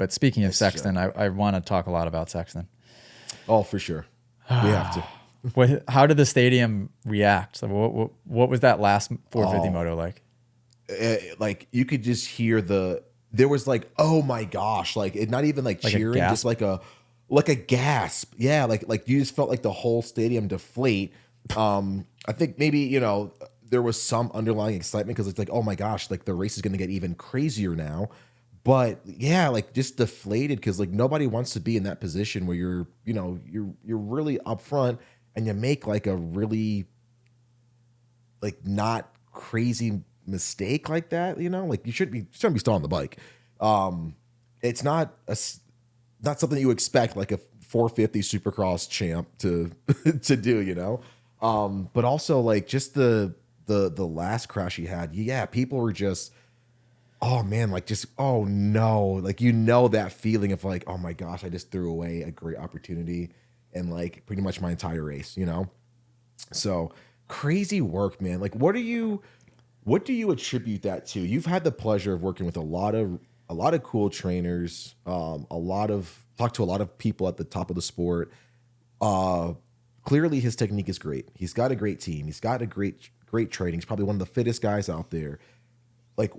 But speaking of It's just, Sexton, I want to talk a lot about Sexton. oh, for sure. We have to. How did the stadium react? So what was that last 450 Oh, moto like? like you could just hear there was like, oh my gosh, like it not even like Like a cheering, just gasp? like a gasp. Yeah, like you just felt like the whole stadium deflate. I think maybe, there was some underlying excitement because it's like, oh my gosh, like the race is gonna get even crazier now. But yeah, like just deflated because like nobody wants to be in that position where you're really up front and you make like a really like not crazy mistake like that, like you shouldn't be still on the bike. It's not something you expect like a 450 Supercross champ to to do, but also like just the last crash he had, yeah, people were just, oh man, like just, oh no, like that feeling of like, oh my gosh, I just threw away a great opportunity and like pretty much my entire race. So crazy work, man. Like, what do you attribute that to? You've had the pleasure of working with a lot of cool trainers, talked to a lot of people at the top of the sport. Uh, Clearly his technique is great. He's got a great team. He's got a great training. He's probably one of the fittest guys out there. Like,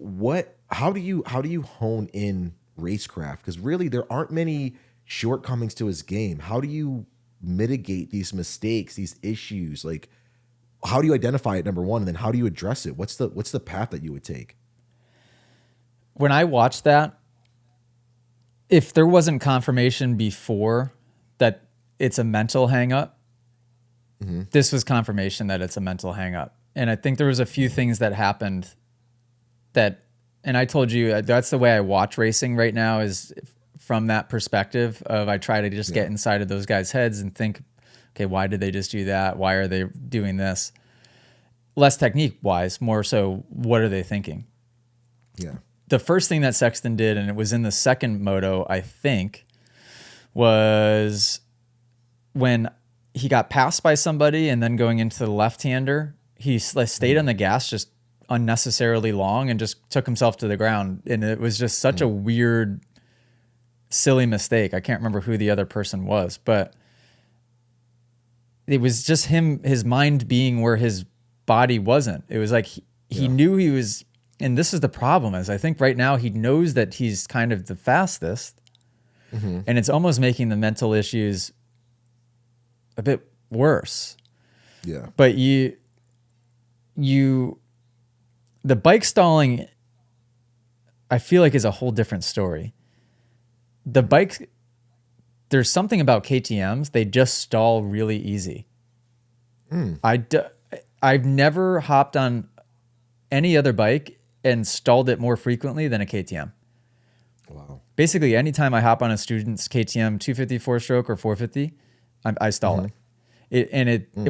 how do you hone in racecraft? Because really there aren't many shortcomings to his game. How do you mitigate these mistakes, these issues? Like, how do you identify it, number one, and then how do you address it? What's the path that you would take? When I watched that, if there wasn't confirmation before that it's a mental hang up, this was confirmation that it's a mental hang up. And I think there was a few things that happened and I told you that's the way I watch racing right now, is from that perspective of I try to just get inside of those guys' heads and think, okay, why did they just do that? Why are they doing this? Less technique wise, more so, what are they thinking? Yeah. The first thing that Sexton did, and it was in the second moto, I think, was when he got passed by somebody and then going into the left-hander, he stayed on the gas just unnecessarily long and just took himself to the ground. And it was just such a weird, silly mistake. I can't remember who the other person was, but it was just his mind being where his body wasn't. It was like he knew he was, and this is the problem, is I think right now he knows that he's kind of the fastest, and it's almost making the mental issues a bit worse. Yeah. But the bike stalling, I feel like, is a whole different story. The bikes, there's something about KTMs, they just stall really easy. I've never hopped on any other bike and stalled it more frequently than a KTM. Wow. Basically, anytime I hop on a student's KTM 250 4-stroke or 450, I stall it.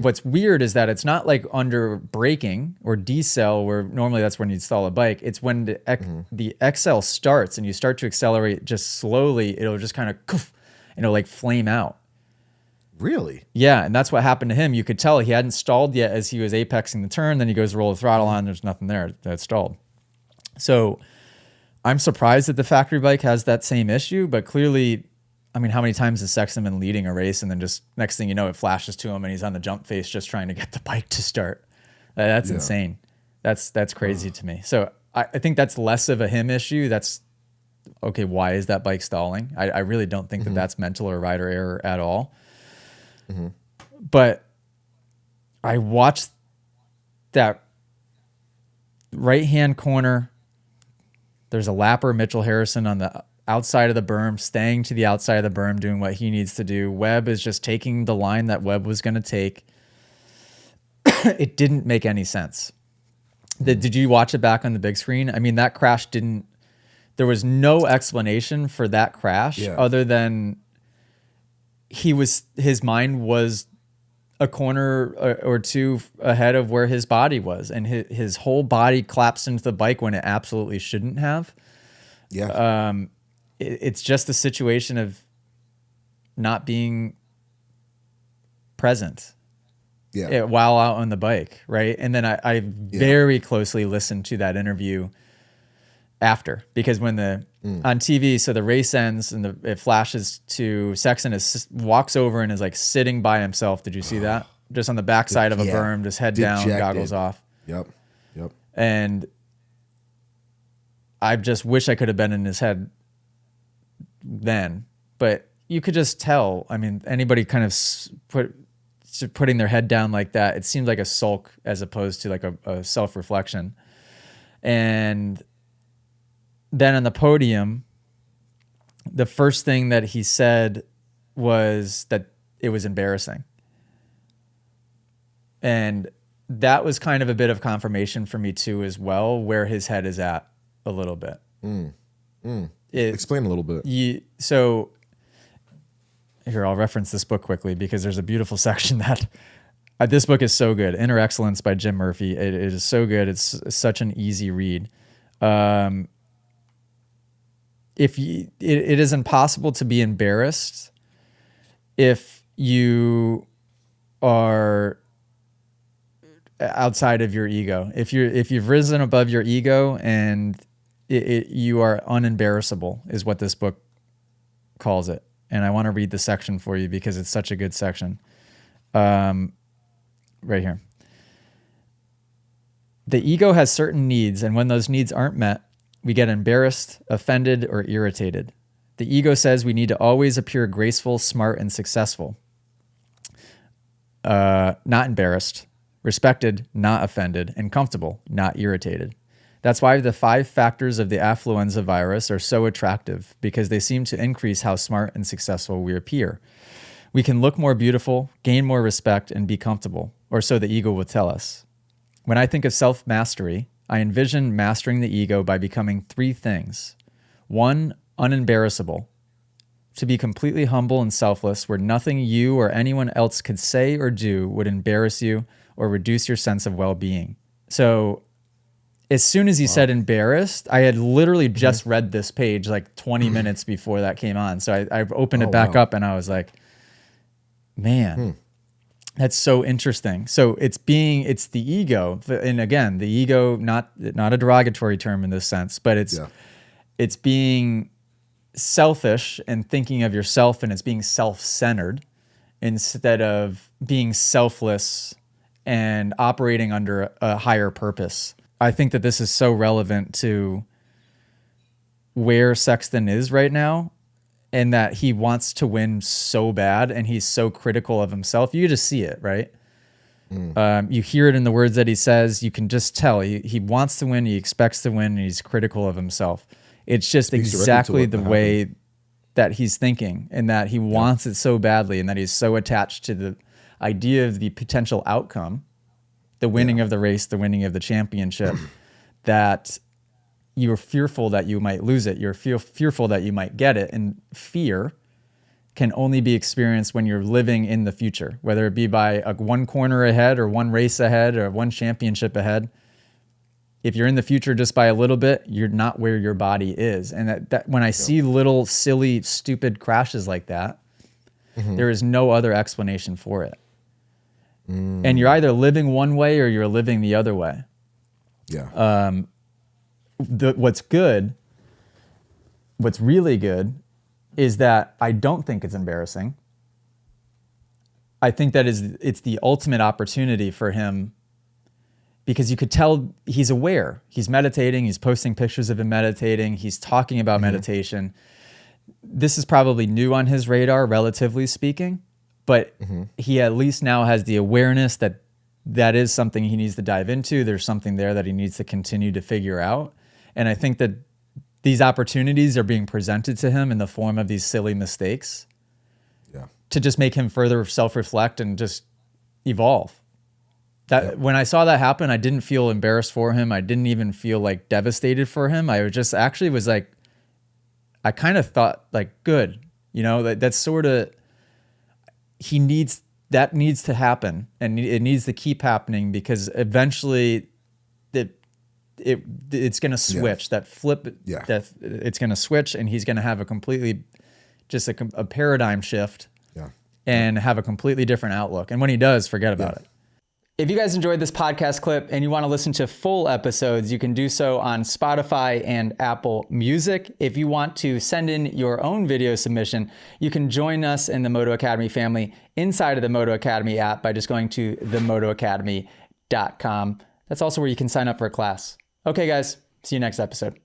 What's weird is that it's not like under braking or decel, where normally that's when you'd stall a bike. It's when the XL starts and you start to accelerate just slowly, it'll just kind of, and it'll like flame out. Really? Yeah, and that's what happened to him. You could tell he hadn't stalled yet as he was apexing the turn. Then he goes to roll the throttle on. There's nothing there that stalled. So I'm surprised that the factory bike has that same issue, but clearly, I mean, how many times has Sexton been leading a race and then just next thing you know, it flashes to him and he's on the jump face just trying to get the bike to start? That's insane. That's crazy to me. So I think that's less of a him issue. That's okay. Why is that bike stalling? I really don't think that that's mental or rider error at all. But I watched that right-hand corner. There's a lapper, Mitchell Harrison, on the outside of the berm, staying to the outside of the berm, doing what he needs to do. Webb is just taking the line that Webb was going to take. It didn't make any sense. Did you watch it back on the big screen? I mean, that crash there was no explanation for that crash other than his mind was a corner or two ahead of where his body was, and his whole body collapsed into the bike when it absolutely shouldn't have. Yeah. It's just a situation of not being present while out on the bike, right? And then I very closely listened to that interview after, because when on TV, so the race ends and it flashes to Sexton walks over and is like sitting by himself. Did you see that? Just on the backside of a berm, just head down, goggles off. Yep. And I just wish I could have been in his head then, but you could just tell. I mean, anybody kind of putting their head down like that, it seemed like a sulk as opposed to like a self-reflection. And then on the podium, the first thing that he said was that it was embarrassing. And that was kind of a bit of confirmation for me too, as well, where his head is at a little bit. Explain a little bit. So here, I'll reference this book quickly because there's a beautiful section that this book is so good. Inner Excellence by Jim Murphy. It is so good. It's such an easy read. It is impossible to be embarrassed if you are outside of your ego. If you've risen above your ego and you are unembarrassable, is what this book calls it. And I want to read the section for you because it's such a good section. Right here. The ego has certain needs, and when those needs aren't met, we get embarrassed, offended, or irritated. The ego says we need to always appear graceful, smart, and successful. Not embarrassed, respected, not offended, and comfortable, not irritated. That's why the 5 factors of the affluenza virus are so attractive, because they seem to increase how smart and successful we appear. We can look more beautiful, gain more respect, and be comfortable, or so the ego will tell us. When I think of self-mastery, I envision mastering the ego by becoming 3 things. 1, unembarrassable. To be completely humble and selfless, where nothing you or anyone else could say or do would embarrass you or reduce your sense of well-being. So as soon as he said embarrassed, I had literally just read this page like 20 minutes before that came on. So I opened it back up and I was like, man, that's so interesting. So it's the ego. And again, the ego, not a derogatory term in this sense, but it's being selfish and thinking of yourself, and it's being self-centered instead of being selfless and operating under a higher purpose. I think that this is so relevant to where Sexton is right now, and that he wants to win so bad and he's so critical of himself. You just see it, right? You hear it in the words that he says. You can just tell he wants to win, he expects to win, and he's critical of himself. It's just exactly the way that he's thinking, and that he wants it so badly, and that he's so attached to the idea of the potential outcome, the winning of the race, the winning of the championship, that you're fearful that you might lose it. You're fearful that you might get it. And fear can only be experienced when you're living in the future, whether it be by one corner ahead or one race ahead or one championship ahead. If you're in the future just by a little bit, you're not where your body is. And that when I see little, silly, stupid crashes like that, there is no other explanation for it. And you're either living one way or you're living the other way. Yeah. What's really good is that I don't think it's embarrassing. I think that it's the ultimate opportunity for him, because you could tell he's aware. He's meditating. He's posting pictures of him meditating. He's talking about meditation. This is probably new on his radar, relatively speaking, but he at least now has the awareness that that is something he needs to dive into. There's something there that he needs to continue to figure out. And I think that these opportunities are being presented to him in the form of these silly mistakes to just make him further self-reflect and just evolve. When I saw that happen, I didn't feel embarrassed for him. I didn't even feel like devastated for him. I just actually was like, I kind of thought like, good, that's sort of, that needs to happen, and it needs to keep happening, because eventually it's going to switch. That flip, that it's going to switch, and he's going to have a completely, just a paradigm shift, and have a completely different outlook. And when he does, forget about it. If you guys enjoyed this podcast clip and you want to listen to full episodes, you can do so on Spotify and Apple Music. If you want to send in your own video submission, you can join us in the Moto Academy family inside of the Moto Academy app by just going to themotoacademy.com. That's also where you can sign up for a class. Okay, guys, see you next episode.